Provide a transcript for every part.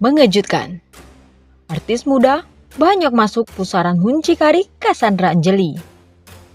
Mengejutkan, artis muda banyak masuk pusaran muncikari Cassandra Anjeli.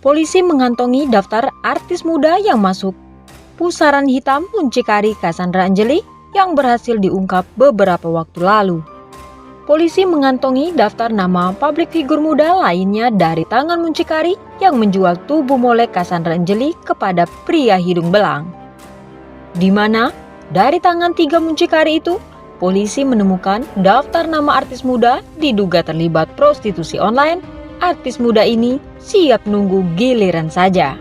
Polisi mengantongi daftar artis muda yang masuk pusaran hitam muncikari Cassandra Anjeli yang berhasil diungkap beberapa waktu lalu. Polisi mengantongi daftar nama publik figur muda lainnya dari tangan muncikari yang menjual tubuh molek Cassandra Anjeli kepada pria hidung belang. Di mana dari tangan 3 muncikari itu, polisi menemukan daftar nama artis muda diduga terlibat prostitusi online. Artis muda ini siap nunggu giliran saja.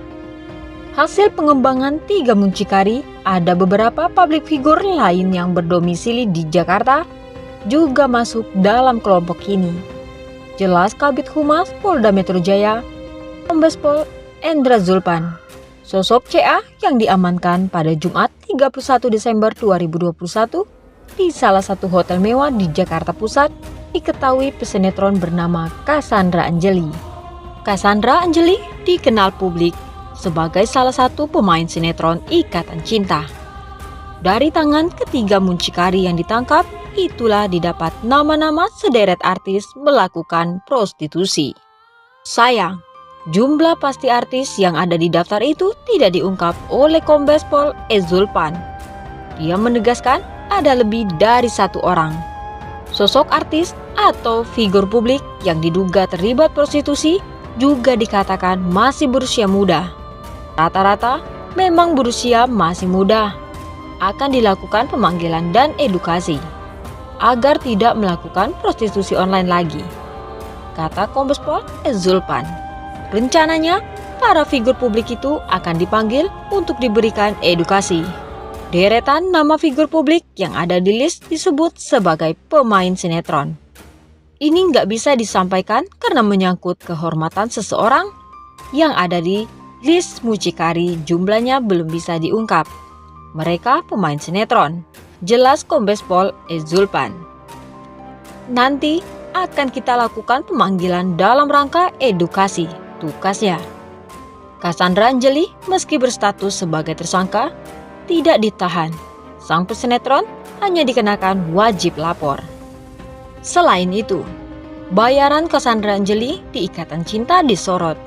Hasil pengembangan 3 muncikari, ada beberapa publik figur lain yang berdomisili di Jakarta juga masuk dalam kelompok ini. Jelas Kabid Humas Polda Metro Jaya, Kombes Pol Endra Zulpan. Sosok CA yang diamankan pada Jumat 31 Desember 2021 di salah satu hotel mewah di Jakarta Pusat diketahui pesinetron bernama Cassandra Anjeli. Cassandra Anjeli dikenal publik sebagai salah satu pemain sinetron Ikatan Cinta. Dari tangan ketiga muncikari yang ditangkap, itulah didapat nama-nama sederet artis melakukan prostitusi. Sayang, jumlah pasti artis yang ada di daftar itu tidak diungkap oleh Kombes Pol Zulpan. Dia menegaskan ada lebih dari 1 orang. Sosok artis atau figur publik yang diduga terlibat prostitusi juga dikatakan masih berusia muda. Rata-rata memang berusia masih muda. Akan dilakukan pemanggilan dan edukasi agar tidak melakukan prostitusi online lagi, kata Kombes Pol Zulpan. Rencananya, para figur publik itu akan dipanggil untuk diberikan edukasi. Deretan nama figur publik yang ada di list disebut sebagai pemain sinetron. Ini nggak bisa disampaikan karena menyangkut kehormatan seseorang yang ada di list mucikari, jumlahnya belum bisa diungkap. Mereka pemain sinetron, jelas Kombes Pol Zulpan. Nanti akan kita lakukan pemanggilan dalam rangka edukasi, tugasnya. Cassandra Anjeli meski berstatus sebagai tersangka, tidak ditahan. Sang pesinetron hanya dikenakan wajib lapor. Selain itu, bayaran Cassandra Anjeli di Ikatan Cinta disorot.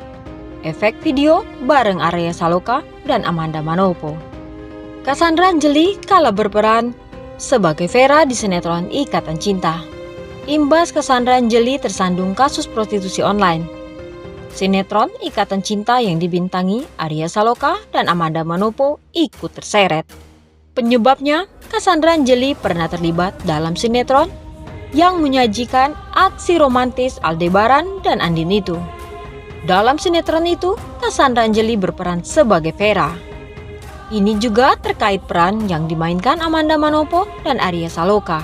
Efek video bareng Arya Saloka dan Amanda Manopo. Cassandra Anjeli kala berperan sebagai Vera di sinetron Ikatan Cinta. Imbas Cassandra Anjeli tersandung kasus prostitusi online. Sinetron Ikatan Cinta yang dibintangi Arya Saloka dan Amanda Manopo ikut terseret. Penyebabnya, Cassandra Anjeli pernah terlibat dalam sinetron yang menyajikan aksi romantis Aldebaran dan Andin itu. Dalam sinetron itu, Cassandra Anjeli berperan sebagai Vera. Ini juga terkait peran yang dimainkan Amanda Manopo dan Arya Saloka.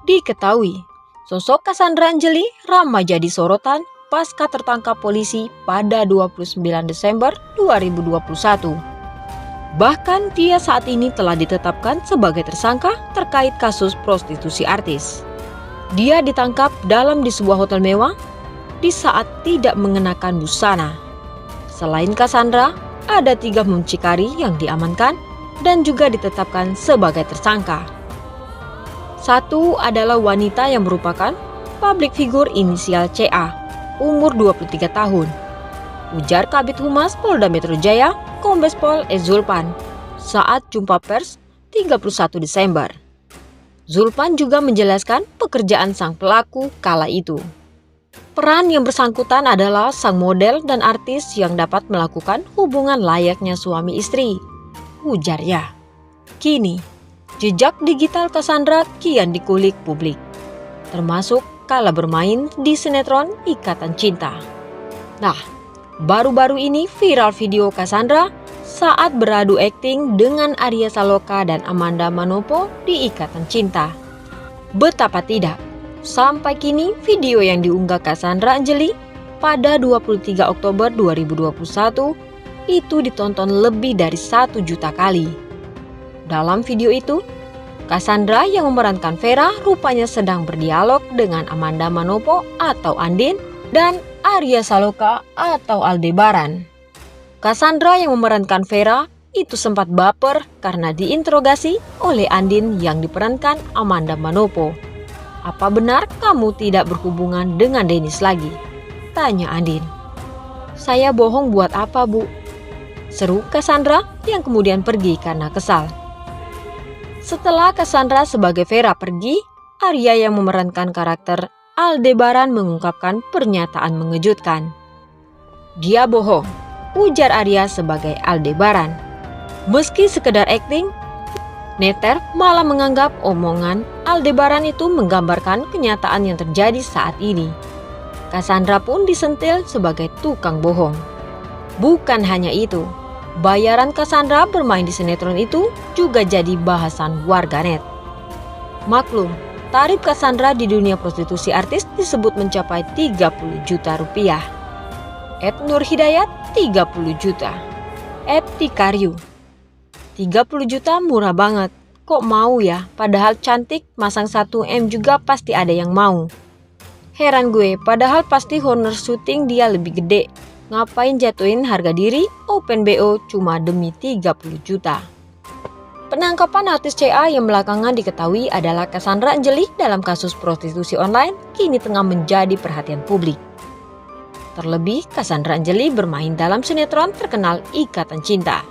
Diketahui, sosok Cassandra Anjeli ramai jadi sorotan pasca tertangkap polisi pada 29 Desember 2021. Bahkan dia saat ini telah ditetapkan sebagai tersangka terkait kasus prostitusi artis. Dia ditangkap dalam di sebuah hotel mewah di saat tidak mengenakan busana. Selain Cassandra, ada 3 muncikari yang diamankan dan juga ditetapkan sebagai tersangka. Satu adalah wanita yang merupakan publik figur inisial CA, umur 23 tahun. Ujar Kabid Humas Polda Metro Jaya, Kombes Pol Zulpan, saat jumpa pers 31 Desember. Zulpan juga menjelaskan pekerjaan sang pelaku kala itu. Peran yang bersangkutan adalah sang model dan artis yang dapat melakukan hubungan layaknya suami istri, ujarnya. Kini, jejak digital Cassandra kian dikulik publik, termasuk kala bermain di sinetron Ikatan Cinta. Nah, baru-baru ini viral video Cassandra saat beradu akting dengan Arya Saloka dan Amanda Manopo di Ikatan Cinta. Betapa tidak, sampai kini video yang diunggah Cassandra Anjeli pada 23 Oktober 2021 itu ditonton lebih dari 1 juta kali. Dalam video itu, Cassandra yang memerankan Vera rupanya sedang berdialog dengan Amanda Manopo atau Andin dan Arya Saloka atau Aldebaran. Cassandra yang memerankan Vera itu sempat baper karena diinterogasi oleh Andin yang diperankan Amanda Manopo. "Apa benar kamu tidak berhubungan dengan Dennis lagi?" tanya Andin. "Saya bohong buat apa, Bu?" seru Cassandra yang kemudian pergi karena kesal. Setelah Cassandra sebagai Vera pergi, Arya yang memerankan karakter Aldebaran mengungkapkan pernyataan mengejutkan. "Dia bohong," ujar Arya sebagai Aldebaran. Meski sekedar akting, Nether malah menganggap omongan Aldebaran itu menggambarkan kenyataan yang terjadi saat ini. Cassandra pun disentil sebagai tukang bohong. Bukan hanya itu, bayaran Cassandra bermain di sinetron itu juga jadi bahasan warganet. Maklum, tarif Cassandra di dunia prostitusi artis disebut mencapai 30 juta rupiah. Nur Hidayat 30 juta. Tikaryu 30 juta murah banget. Kok mau ya? Padahal cantik, masang 1M juga pasti ada yang mau. Heran gue, padahal pasti honor syuting dia lebih gede. Ngapain jatuhin harga diri open BO cuma demi 30 juta. Penangkapan artis CA yang belakangan diketahui adalah Cassandra Anjeli dalam kasus prostitusi online kini tengah menjadi perhatian publik. Terlebih, Cassandra Anjeli bermain dalam sinetron terkenal Ikatan Cinta.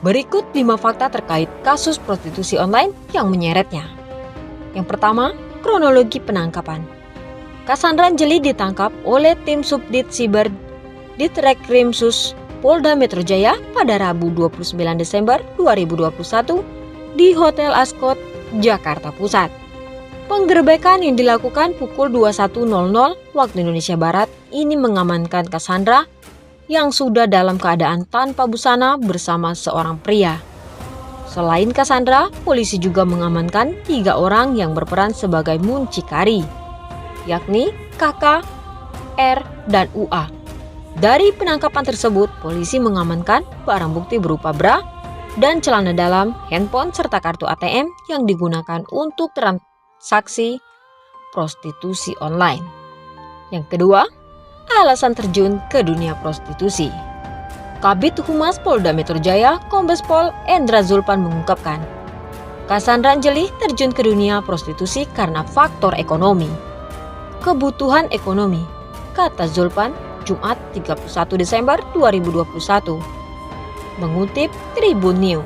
Berikut 5 fakta terkait kasus prostitusi online yang menyeretnya. Yang pertama, kronologi penangkapan. Cassandra Anjeli ditangkap oleh tim Subdit Siber Ditreskrimsus Polda Metro Jaya pada Rabu 29 Desember 2021 di Hotel Ascot, Jakarta Pusat. Penggerebekan yang dilakukan pukul 21.00 waktu Indonesia Barat ini mengamankan Cassandra yang sudah dalam keadaan tanpa busana bersama seorang pria. Selain Cassandra, polisi juga mengamankan 3 orang yang berperan sebagai muncikari, yakni KK, R, dan UA. Dari penangkapan tersebut, polisi mengamankan barang bukti berupa bra dan celana dalam, handphone, serta kartu ATM yang digunakan untuk transaksi prostitusi online. Yang kedua, alasan terjun ke dunia prostitusi. Kabid Humas Polda Metro Jaya, Kombes Pol Endra Zulpan mengungkapkan, Cassandra Anjeli terjun ke dunia prostitusi karena faktor ekonomi. Kebutuhan ekonomi, kata Zulpan Jumat 31 Desember 2021. Mengutip Tribun New.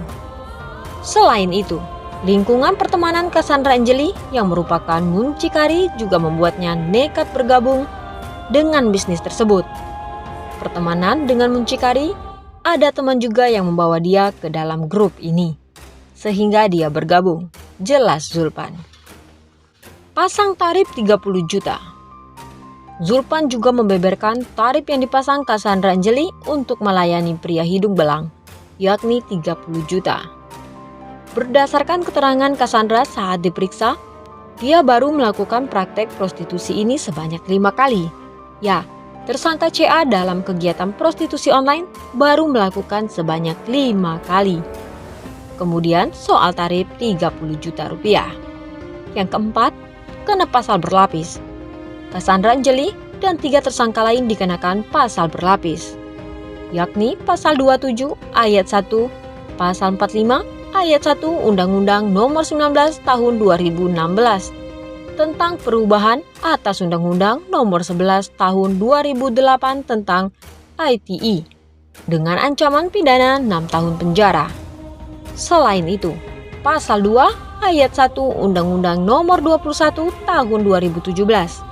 Selain itu, lingkungan pertemanan Cassandra Anjeli yang merupakan muncikari juga membuatnya nekat bergabung dengan bisnis tersebut. Pertemanan dengan muncikari, ada teman juga yang membawa dia ke dalam grup ini, sehingga dia bergabung, jelas Zulpan. Pasang tarif 30 juta. Zulpan juga membeberkan tarif yang dipasang Cassandra Anjeli untuk melayani pria hidung belang, yakni 30 juta. Berdasarkan keterangan Cassandra saat diperiksa, dia baru melakukan praktek prostitusi ini sebanyak 5 kali. Ya, tersangka CA dalam kegiatan prostitusi online baru melakukan sebanyak 5 kali. Kemudian soal tarif 30 juta rupiah. Yang keempat, kena pasal berlapis. Cassandra Anjeli dan 3 tersangka lain dikenakan pasal berlapis, yakni pasal 27 ayat 1, pasal 45 ayat 1 Undang-Undang Nomor 19 Tahun 2016 tentang perubahan atas Undang-Undang Nomor 11 Tahun 2008 tentang ITE dengan ancaman pidana 6 tahun penjara. Selain itu, pasal 2 ayat 1 Undang-Undang Nomor 21 Tahun 2017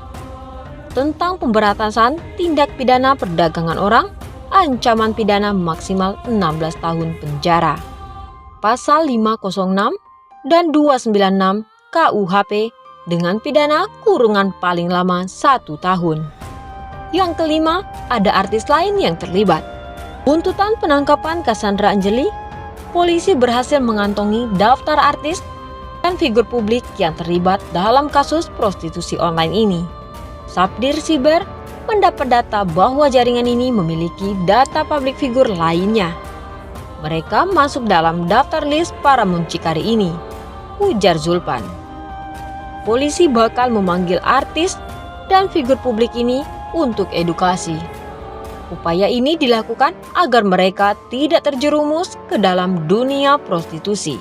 tentang pemberantasan tindak pidana perdagangan orang, ancaman pidana maksimal 16 tahun penjara. Pasal 506 dan 296 KUHP dengan pidana kurungan paling lama 1 tahun. Yang kelima, ada artis lain yang terlibat. Buntutan penangkapan Cassandra Anjeli, polisi berhasil mengantongi daftar artis dan figur publik yang terlibat dalam kasus prostitusi online ini. Subdit Siber mendapat data bahwa jaringan ini memiliki data publik figur lainnya. Mereka masuk dalam daftar list para muncikari ini, ujar Zulpan. Polisi bakal memanggil artis dan figur publik ini untuk edukasi. Upaya ini dilakukan agar mereka tidak terjerumus ke dalam dunia prostitusi.